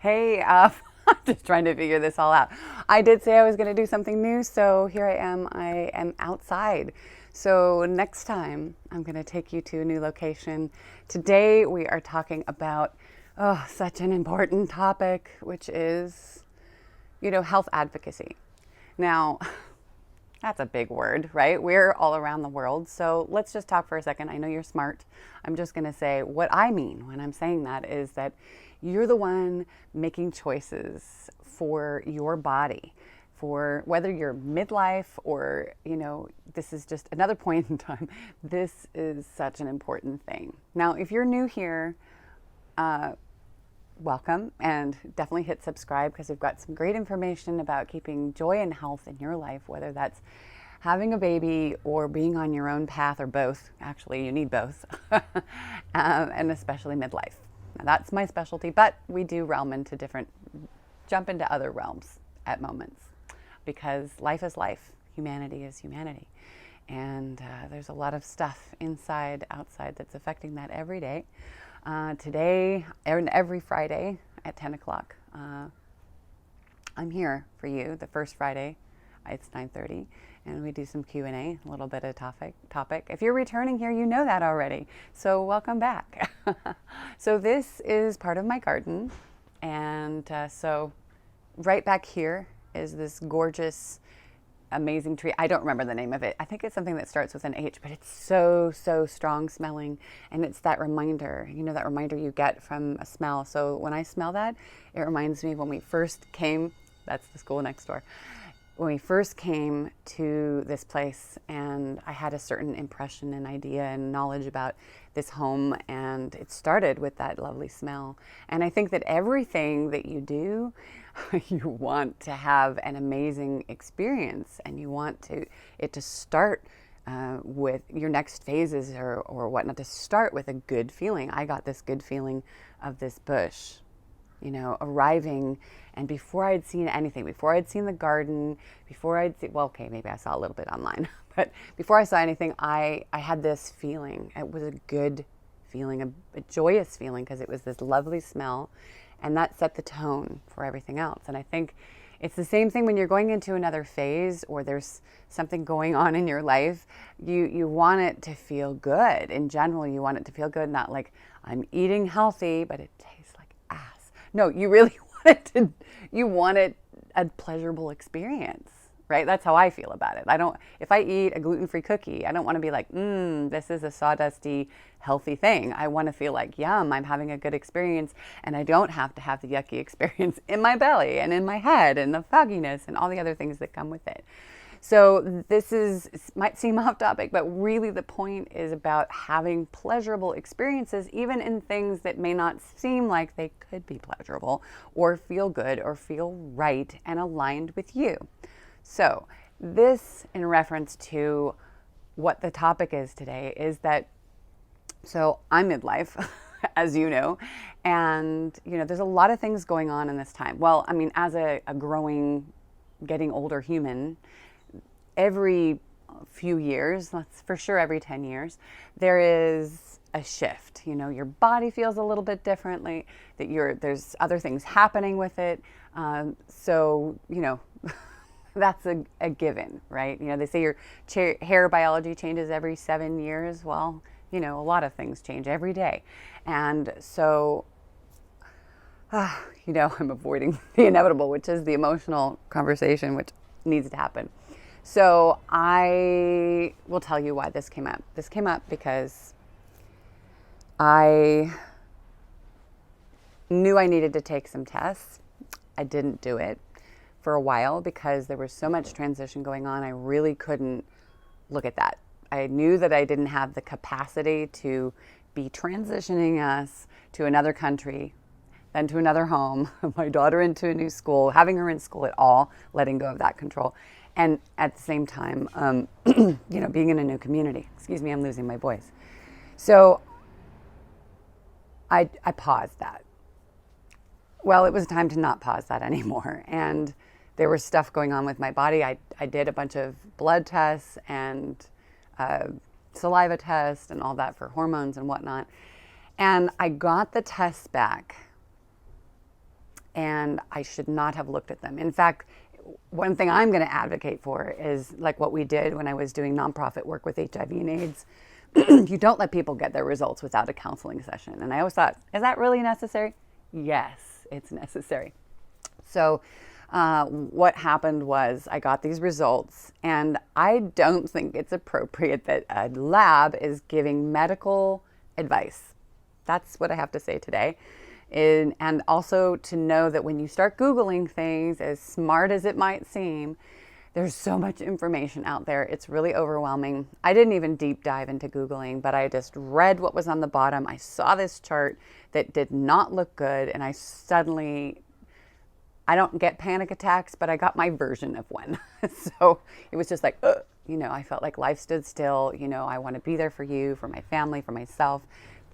Hey, just trying to figure this all out. I did say I was going to do something new, so here I am. I am outside. So next time, I'm going to take you to a new location. Today, we are talking about such an important topic, which is, health advocacy. Now, that's a big word, right? We're all around the world. So let's just talk for a second. I know you're smart. I'm just going to say what I mean when I'm saying that is that you're the one making choices for your body, for whether you're midlife or, this is just another point in time. This is such an important thing. Now, if you're new here, welcome, and definitely hit subscribe because we've got some great information about keeping joy and health in your life, whether that's having a baby or being on your own path or both. Actually, you need both, and especially midlife. Now, that's my specialty, but we do jump into other realms at moments because life is life, humanity is humanity. And there's a lot of stuff inside, outside that's affecting that every day. Today and every Friday at 10 o'clock, I'm here for you. The first Friday, it's 9:30, and we do some Q&A, a little bit of topic. If you're returning here, you know that already. So welcome back. So this is part of my garden, and so right back here is this gorgeous, amazing tree. I don't remember the name of it. I think it's something that starts with an H, but it's so strong smelling. And it's that reminder, that reminder you get from a smell. So when I smell that, it reminds me when we first came, that's the school next door. When we first came to this place and I had a certain impression and idea and knowledge about this home, and it started with that lovely smell. And I think that everything that you do, you want to have an amazing experience, and you want it to start with your next phases or whatnot, to start with a good feeling. I got this good feeling of this bush, arriving, and before I'd seen anything, before I'd seen the garden, maybe I saw a little bit online, but before I saw anything, I had this feeling. It was a good feeling, a joyous feeling, because it was this lovely smell, and that set the tone for everything else. And I think it's the same thing when you're going into another phase or there's something going on in your life. You want it to feel good. In general, you want it to feel good, not like I'm eating healthy, but it tastes like ass. No, you really want it a pleasurable experience, right? That's how I feel about it. If I eat a gluten-free cookie, I don't want to be like, this is a sawdusty, healthy thing. I want to feel like, yum, I'm having a good experience, and I don't have to have the yucky experience in my belly and in my head and the fogginess and all the other things that come with it. So might seem off topic, but really the point is about having pleasurable experiences, even in things that may not seem like they could be pleasurable or feel good or feel right and aligned with you. So this, in reference to what the topic is today, is that, so I'm midlife, as you know, and, there's a lot of things going on in this time. Well, I mean, as a growing, getting older human, every few years, that's for sure every 10 years, there is a shift. Your body feels a little bit differently, that there's other things happening with it. That's a given, right? They say your hair biology changes every 7 years. Well, a lot of things change every day. And so, I'm avoiding the inevitable, which is the emotional conversation, which needs to happen. So I will tell you why this came up. This came up because I knew I needed to take some tests. I didn't do it for a while because there was so much transition going on. I really couldn't look at that. I knew that I didn't have the capacity to be transitioning us to another country, then to another home, my daughter into a new school, having her in school at all, letting go of that control. And at the same time, being in a new community. Excuse me, I'm losing my voice. So I paused that. Well, it was time to not pause that anymore. And there was stuff going on with my body. I did a bunch of blood tests and saliva tests and all that for hormones and whatnot. And I got the tests back and I should not have looked at them. In fact, one thing I'm going to advocate for is like what we did when I was doing nonprofit work with HIV and AIDS. You don't let people get their results without a counseling session. And I always thought, is that really necessary? Yes, it's necessary. So what happened was I got these results, and I don't think it's appropriate that a lab is giving medical advice. That's what I have to say today. And also to know that when you start Googling things, as smart as it might seem, there's so much information out there. It's really overwhelming. I didn't even deep dive into Googling, but I just read what was on the bottom. I saw this chart that did not look good, and I don't get panic attacks, but I got my version of one. So it was just like, I felt like life stood still. I want to be there for you, for my family, for myself,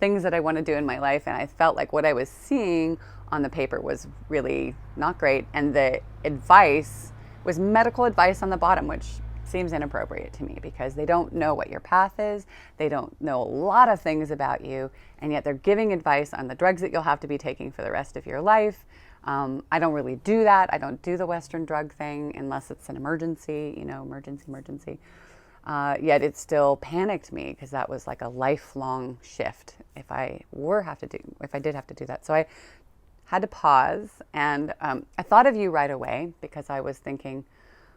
things that I want to do in my life. And I felt like what I was seeing on the paper was really not great. And the advice was medical advice on the bottom, which seems inappropriate to me because they don't know what your path is. They don't know a lot of things about you. And yet they're giving advice on the drugs that you'll have to be taking for the rest of your life. I don't really do that. I don't do the Western drug thing unless it's an emergency, emergency. Yet it still panicked me because that was like a lifelong shift if I did have to do that. So I had to pause, and I thought of you right away because I was thinking,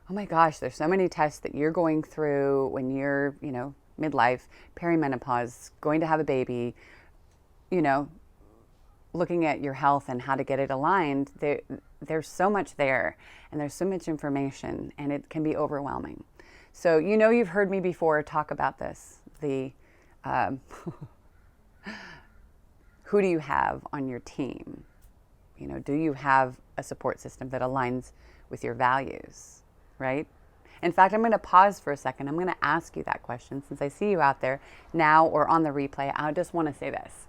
oh my gosh, there's so many tests that you're going through when you're, midlife, perimenopause, going to have a baby, looking at your health and how to get it aligned. There's so much there, and there's so much information, and it can be overwhelming. So you've heard me before talk about this. Who do you have on your team? Do you have a support system that aligns with your values, right? In fact, I'm going to pause for a second. I'm going to ask you that question since I see you out there now or on the replay. I just want to say this.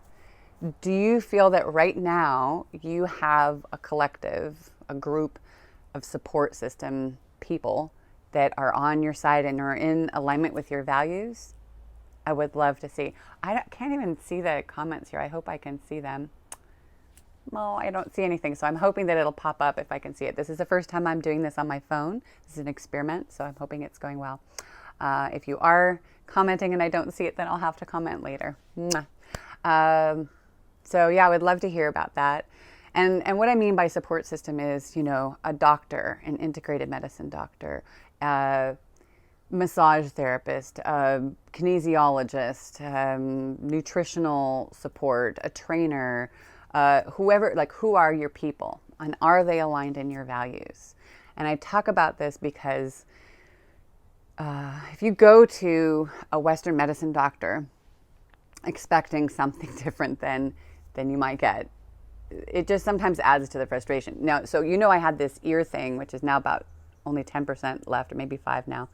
Do you feel that right now you have a collective, a group of support system people that are on your side and are in alignment with your values? I would love to see. Can't even see the comments here. I hope I can see them. Well, I don't see anything, so I'm hoping that it'll pop up if I can see it. This is the first time I'm doing this on my phone. This is an experiment, so I'm hoping it's going well. If you are commenting and I don't see it, then I'll have to comment later. So yeah, I would love to hear about that. And what I mean by support system is, a doctor, an integrated medicine doctor, massage therapist, kinesiologist, nutritional support, a trainer, whoever, like who are your people and are they aligned in your values? And I talk about this because if you go to a Western medicine doctor expecting something different than you might get, it just sometimes adds to the frustration. Now, so I had this ear thing, which is now about only 10% left, or maybe 5 now.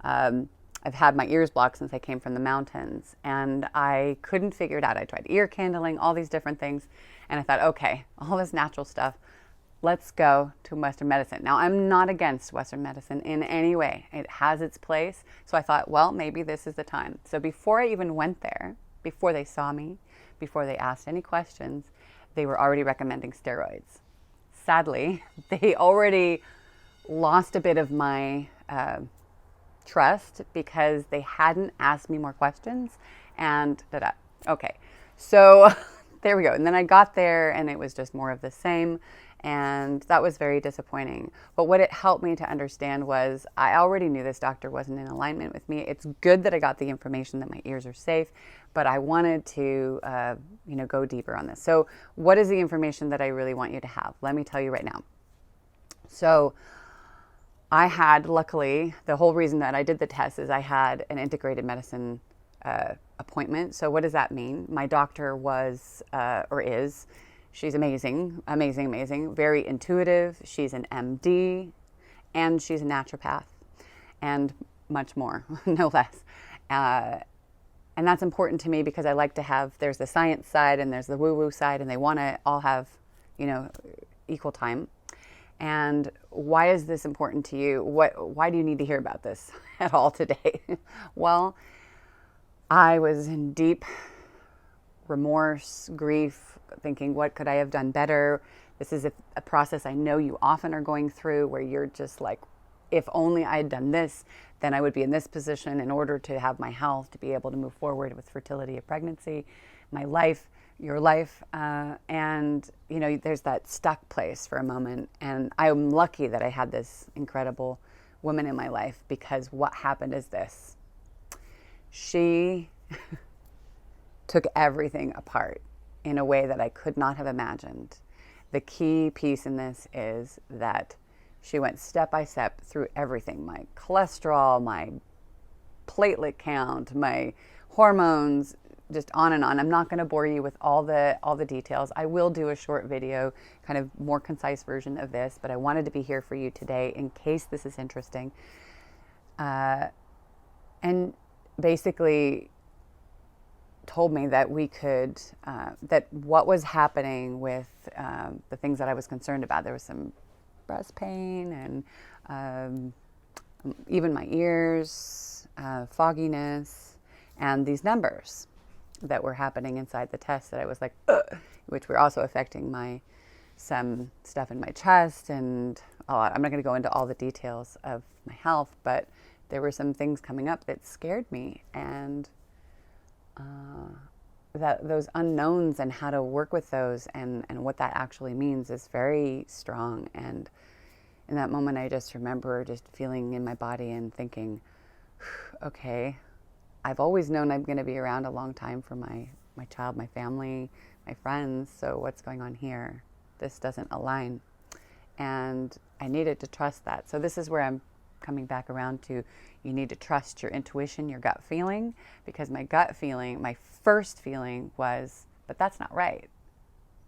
I've had my ears blocked since I came from the mountains, and I couldn't figure it out. I tried ear candling, all these different things, and I thought, okay, all this natural stuff, let's go to Western medicine. Now, I'm not against Western medicine in any way. It has its place. So I thought, well, maybe this is the time. So before I even went there, before they saw me, before they asked any questions, they were already recommending steroids. Sadly, they already lost a bit of my trust because they hadn't asked me more questions. And okay, so there we go. And then I got there and it was just more of the same. And that was very disappointing. But what it helped me to understand was I already knew this doctor wasn't in alignment with me. It's good that I got the information that my ears are safe, but I wanted to, go deeper on this. So what is the information that I really want you to have? Let me tell you right now. So I had, luckily, the whole reason that I did the test is I had an integrated medicine appointment. So what does that mean? My doctor was, or is, she's amazing, amazing, amazing, very intuitive. She's an MD and she's a naturopath and much more, no less. And that's important to me because I like to have, there's the science side and there's the woo-woo side, and they want to all have, equal time. And why is this important to you? Why do you need to hear about this at all today? Well, I was in deep remorse, grief, thinking, what could I have done better? This is a process I know you often are going through, where you're just like, if only I had done this, then I would be in this position in order to have my health, to be able to move forward with fertility of pregnancy, my life, your life. And, you know, there's that stuck place for a moment. And I'm lucky that I had this incredible woman in my life, because what happened is this. She took everything apart in a way that I could not have imagined. The key piece in this is that she went step by step through everything: my cholesterol, my platelet count, my hormones, just on and on. I'm not going to bore you with all the details. I will do a short video, kind of more concise version of this, but I wanted to be here for you today in case this is interesting. And basically told me that we could, that what was happening with the things that I was concerned about, there was some breast pain and even my ears, fogginess, and these numbers that were happening inside the test that I was like, ugh, which were also affecting some stuff in my chest and a lot. I'm not going to go into all the details of my health, but there were some things coming up that scared me, and that those unknowns and how to work with those and what that actually means is very strong. And in that moment, I just remember just feeling in my body and thinking, okay, I've always known I'm going to be around a long time for my child, my family, my friends. So what's going on here? This doesn't align. And I needed to trust that. So this is where I'm coming back around to, you need to trust your intuition, your gut feeling, because my gut feeling, my first feeling was, but that's not right.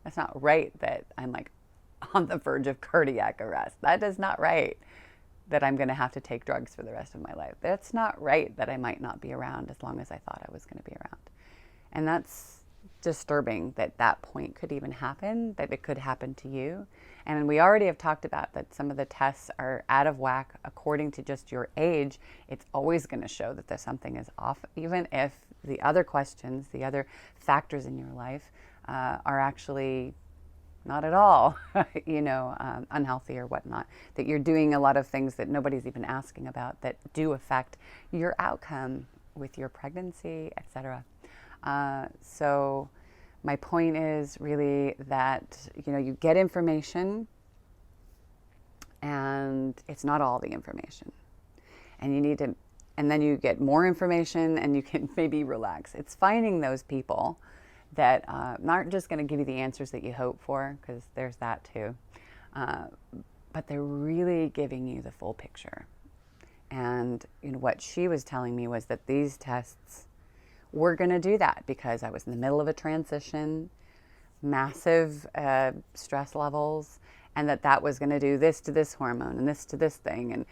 That's not right that I'm like on the verge of cardiac arrest. That is not right that I'm going to have to take drugs for the rest of my life. That's not right that I might not be around as long as I thought I was going to be around. And that's disturbing that that point could even happen, that it could happen to you. And we already have talked about that some of the tests are out of whack according to just your age. It's always going to show that there's something is off, even if the other questions, the other factors in your life are actually not at all, unhealthy or whatnot, that you're doing a lot of things that nobody's even asking about that do affect your outcome with your pregnancy, etc. So my point is really that, you get information and it's not all the information. And you need to, and then you get more information and you can maybe relax. It's finding those people that aren't just going to give you the answers that you hope for, because there's that too. But they're really giving you the full picture. And what she was telling me was that these tests were going to do that because I was in the middle of a transition, massive stress levels, and that was going to do this to this hormone and this to this thing and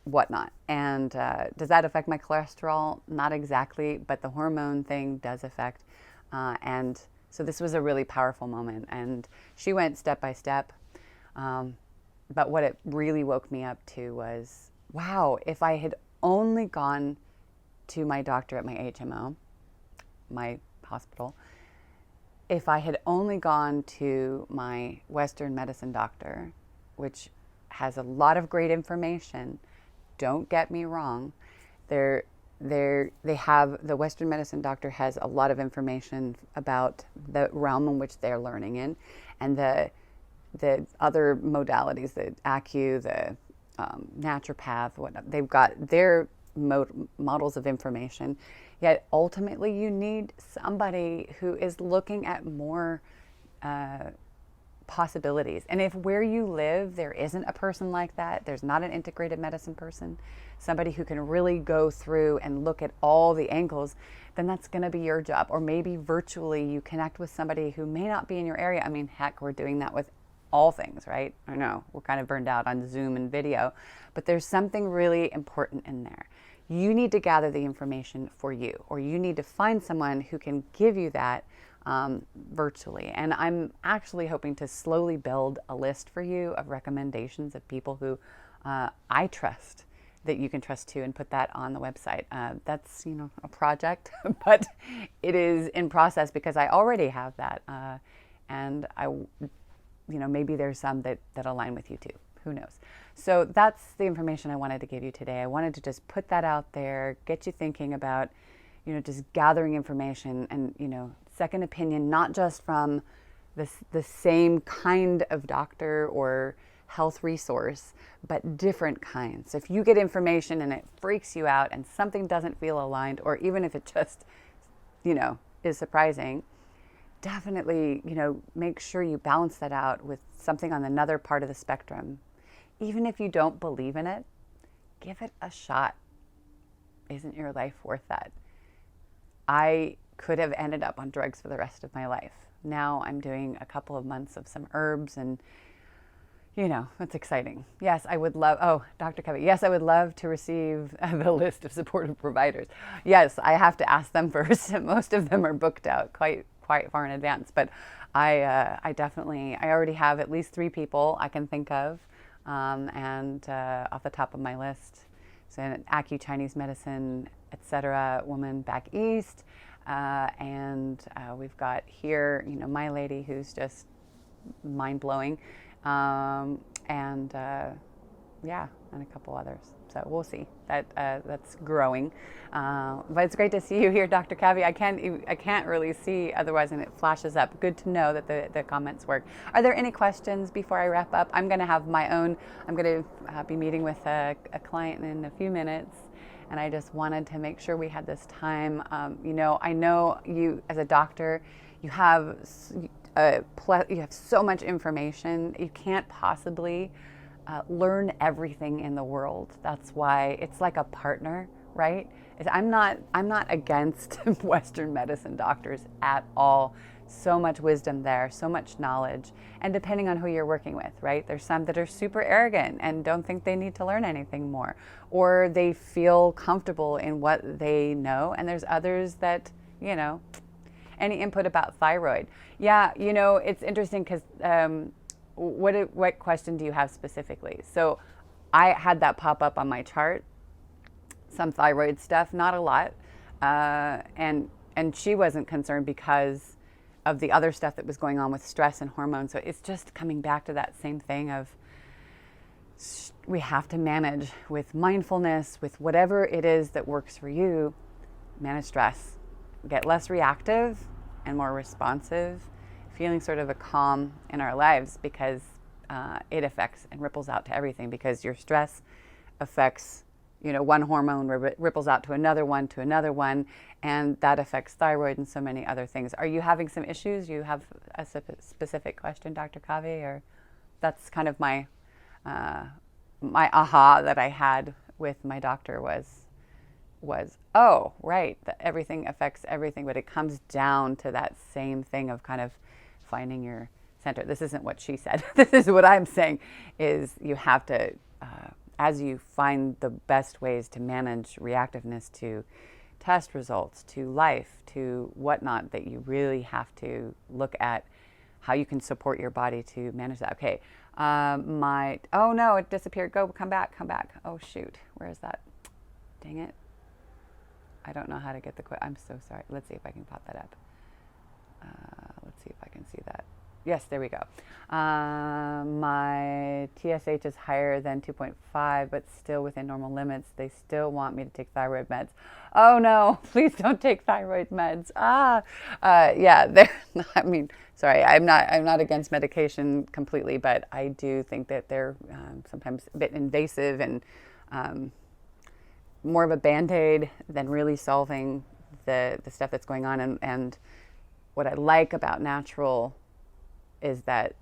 whatnot. And does that affect my cholesterol? Not exactly, but the hormone thing does affect. And so this was a really powerful moment. And she went step by step. But what it really woke me up to was, wow, if I had only gone to my doctor at my HMO, my hospital, if I had only gone to my Western medicine doctor, which has a lot of great information, don't get me wrong, the Western medicine doctor has a lot of information about the realm in which they're learning in, and the other modalities, the acu, the naturopath, whatnot, they've got their models of information. Yet ultimately you need somebody who is looking at more possibilities. And if where you live there isn't a person like that, there's not an integrated medicine person, somebody who can really go through and look at all the angles, then that's going to be your job. Or maybe virtually you connect with somebody who may not be in your area. I mean, heck, we're doing that with all things, right? I know we're kind of burned out on Zoom and video, but there's something really important in there. You need to gather the information for you, or you need to find someone who can give you that virtually. And I'm actually hoping to slowly build a list for you of recommendations of people who I trust, that you can trust too, and put that on the website. That's a project, but it is in process because I already have that, and maybe there's some that align with you too. Who knows? So that's the information I wanted to give you today. I wanted to just put that out there, get you thinking about, just gathering information and, second opinion, not just from the same kind of doctor or health resource, but different kinds. So if you get information and it freaks you out and something doesn't feel aligned, or even if it just, is surprising, definitely, make sure you balance that out with something on another part of the spectrum. Even if you don't believe in it, give it a shot. Isn't your life worth that? I could have ended up on drugs for the rest of my life. Now I'm doing a couple of months of some herbs and, it's exciting. Yes, I would love, Dr. Covey, yes, I would love to receive the list of supportive providers. Yes, I have to ask them first. Most of them are booked out quite far in advance, but I already have at least 3 people I can think of, and off the top of my list, so an Chinese medicine, etc., woman back east, and we've got here, my lady who's just mind-blowing, and a couple others. So we'll see. That's growing, but it's great to see you here, Dr. Cavi. I can't really see otherwise, and it flashes up. Good to know that the comments work. Are there any questions before I wrap up? I'm going to have my own. I'm going to be meeting with a client in a few minutes, and I just wanted to make sure we had this time. I know you as a doctor, you have so much information. You can't possibly learn everything in the world. That's why it's like a partner, right? I'm not against Western medicine doctors at all. So much wisdom there, so much knowledge, and depending on who you're working with, right? There's some that are super arrogant and don't think they need to learn anything more, or they feel comfortable in what they know, and there's others that, any input about thyroid. Yeah, it's interesting because what question do you have specifically? So I had that pop up on my chart, some thyroid stuff, not a lot, and she wasn't concerned because of the other stuff that was going on with stress and hormones. So it's just coming back to that same thing of we have to manage with mindfulness, with whatever it is that works for you. Manage stress, get less reactive and more responsive, feeling sort of a calm in our lives, because it affects and ripples out to everything, because your stress affects, one hormone ripples out to another one, and that affects thyroid and so many other things. Are you having some issues? You have a specific question, Dr. Covey, or that's kind of my aha that I had with my doctor was, oh, right, that everything affects everything, but it comes down to that same thing of kind of finding your center. This isn't what she said. This is what I'm saying, is you have to, as you find the best ways to manage reactiveness to test results, to life, to whatnot, that you really have to look at how you can support your body to manage that. Okay, oh no, it disappeared. Come back. Oh shoot, where is that? Dang it. I don't know how to get I'm so sorry. Let's see if I can pop that up. Let's see if I can see that. Yes, there we go. My TSH is higher than 2.5, but still within normal limits. They still want me to take thyroid meds. Oh no, please don't take thyroid meds. Yeah, sorry, I'm not against medication completely, but I do think that they're sometimes a bit invasive and more of a Band-Aid than really solving the stuff that's going on. And what I like about natural is that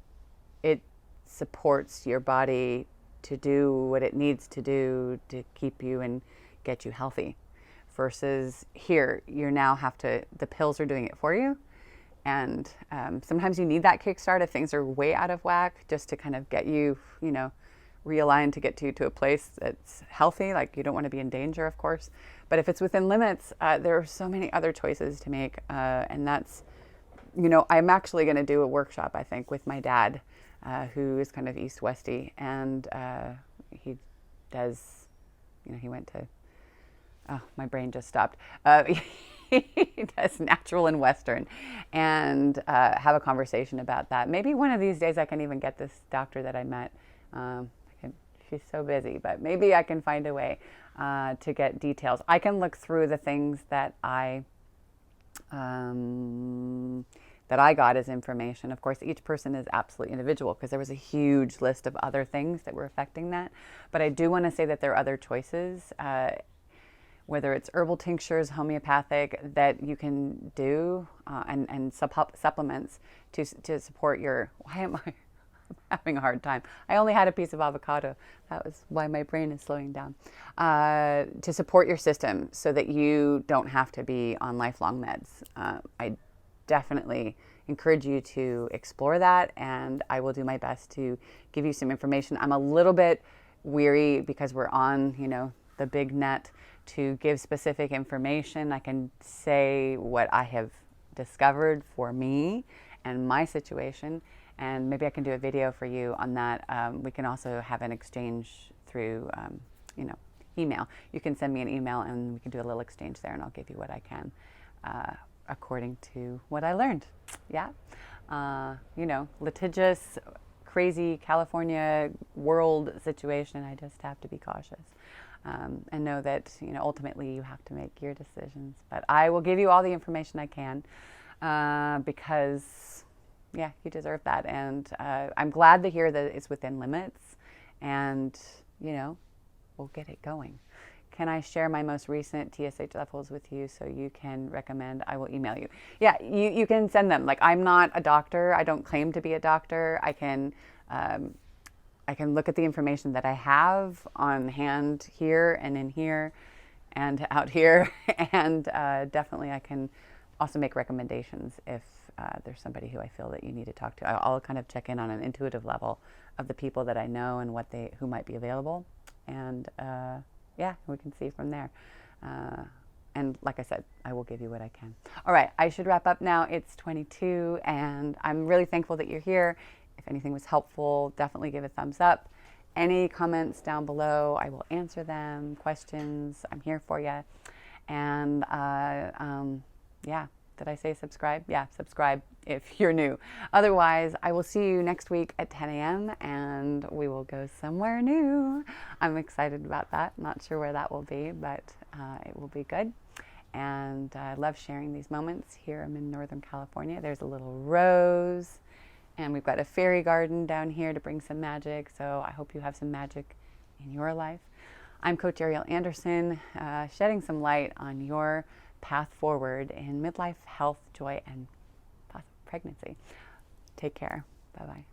it supports your body to do what it needs to do to keep you and get you healthy, versus here you now have to, the pills are doing it for you. And sometimes you need that kickstart if things are way out of whack, just to kind of get you, realigned to get you to a place that's healthy. Like, you don't want to be in danger, of course, but if it's within limits, there are so many other choices to make, and that's, I'm actually going to do a workshop, I think, with my dad, who is kind of East-Westy, and he does, he went to, oh, my brain just stopped. That's natural and Western, and have a conversation about that. Maybe one of these days I can even get this doctor that I met. She's so busy, but maybe I can find a way to get details. I can look through the things that I got as information. Of course, each person is absolutely individual because there was a huge list of other things that were affecting that. But I do want to say that there are other choices, whether it's herbal tinctures, homeopathic, that you can do, and supplements to support your. Why am I having a hard time? I only had a piece of avocado. That was why my brain is slowing down. To support your system so that you don't have to be on lifelong meds. I definitely encourage you to explore that, and I will do my best to give you some information. I'm a little bit weary because we're on, the big net to give specific information. I can say what I have discovered for me and my situation, and maybe I can do a video for you on that. We can also have an exchange through, email. You can send me an email and we can do a little exchange there, and I'll give you what I can. According to what I learned. Yeah. Litigious, crazy California world situation. I just have to be cautious and know that, ultimately you have to make your decisions. But I will give you all the information I can because, you deserve that. And I'm glad to hear that it's within limits and, we'll get it going. Can I share my most recent TSH levels with you so you can recommend? I will email you. Yeah, you can send them. Like, I'm not a doctor. I don't claim to be a doctor. I can look at the information that I have on hand here and in here and out here. And definitely I can also make recommendations if there's somebody who I feel that you need to talk to. I'll kind of check in on an intuitive level of the people that I know and who might be available. And we can see from there. And like I said, I will give you what I can. All right, I should wrap up now. It's 22, and I'm really thankful that you're here. If anything was helpful, definitely give a thumbs up. Any comments down below, I will answer them. Questions, I'm here for you. And did I say subscribe? Yeah, subscribe if you're new. Otherwise, I will see you next week at 10 a.m. and we will go somewhere new. I'm excited about that. Not sure where that will be, but it will be good. And I love sharing these moments. Here I'm in Northern California. There's a little rose, and we've got a fairy garden down here to bring some magic. So I hope you have some magic in your life. I'm Coach Ariel Andersson, shedding some light on your path forward in midlife, health, joy, and pregnancy. Take care. Bye-bye.